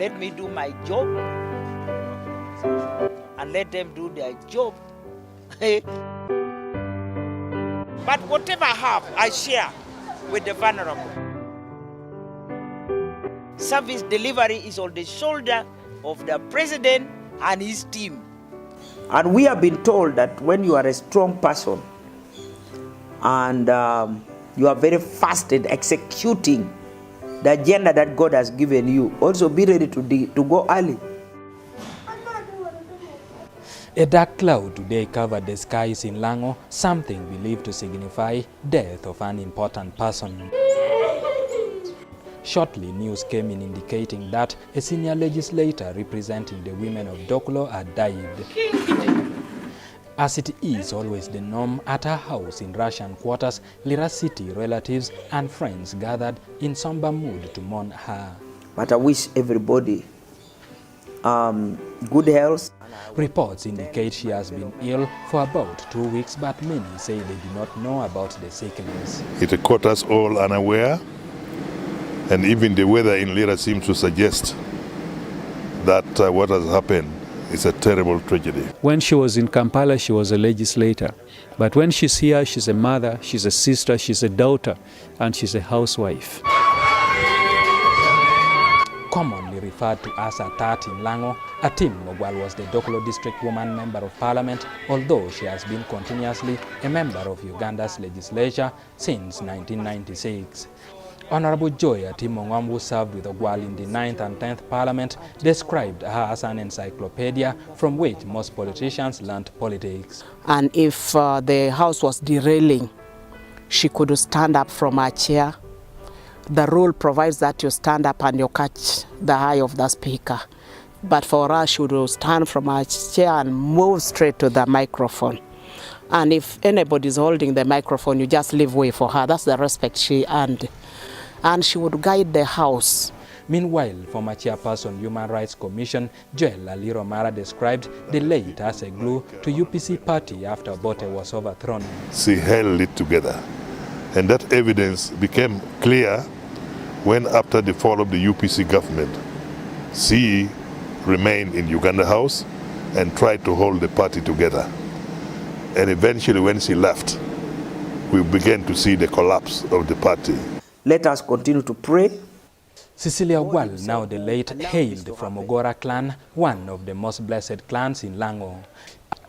let me do my job and let them do their job. But whatever I have, I share with the vulnerable. Service delivery is on the shoulder of the president and his team. And we have been told that when you are a strong person and you are very fast in executing the agenda that God has given you, also be ready to go early. A dark cloud today covered the skies in Lango, something believed to signify death of an important person. Shortly, news came in indicating that a senior legislator representing the women of Doklo had died. As it is always the norm, at her house in Russian quarters, Lira City relatives and friends gathered in somber mood to mourn her. But I wish everybody good health. Reports indicate she has been ill for about 2 weeks, but many say they do not know about the sickness. It caught us all unaware, and even the weather in Lira seems to suggest that what has happened is a terrible tragedy. When she was in Kampala, she was a legislator. But when she's here, she's a mother, she's a sister, she's a daughter, and she's a housewife. Commonly referred to as Atat in Lango, Atim Ogwal was the Doklo District Woman Member of Parliament, although she has been continuously a member of Uganda's legislature since 1996. Honorable Joy Atim Ogwal, who served with Ogwal in the 9th and 10th Parliament, described her as an encyclopedia from which most politicians learnt politics. And if the House was derailing, she could stand up from her chair. The rule provides that you stand up and you catch the eye of the speaker. But for us, she would stand from her chair and move straight to the microphone. And if anybody is holding the microphone, you just leave way for her. That's the respect she earned. And she would guide the House. Meanwhile, former chairperson Human Rights Commission Joel Aliro Mara described the late as a glue to UPC party after Bote was overthrown. She held it together, and that evidence became clear when, after the fall of the UPC government, she remained in Uganda House and tried to hold the party together. And eventually, when she left, we began to see the collapse of the party. Let us continue to pray. Ceciella Ogwal, now the late, hailed from Ogora clan, one of the most blessed clans in Lango.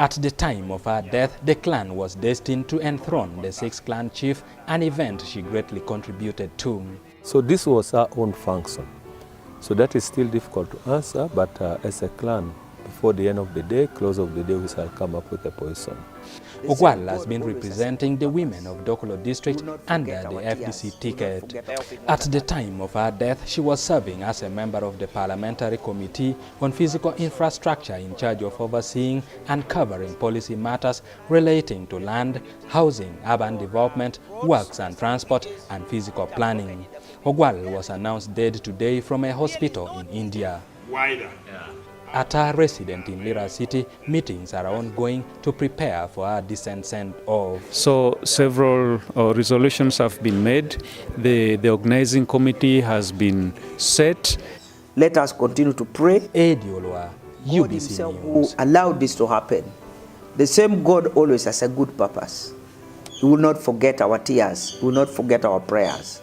At the time of her death, the clan was destined to enthrone the 6th clan chief, an event she greatly contributed to. So this was her own function. So that is still difficult to answer, but as a clan, before the end of the day, close of the day, we shall come up with a position. Ogwal has been representing the women of Doklo District under the FDC ticket. At the time of her death, she was serving as a member of the Parliamentary Committee on Physical Infrastructure in charge of overseeing and covering policy matters relating to land, housing, urban development, works and transport, and physical planning. Ogwal was announced dead today from a hospital in India. At her residence in Lira City, meetings are ongoing to prepare for her decent send-off. So several resolutions have been made. The organizing committee has been set. Let us continue to pray. Ediolwa, God UBC himself News. who allowed this to happen. The same God always has a good purpose. He will not forget our tears. He will not forget our prayers.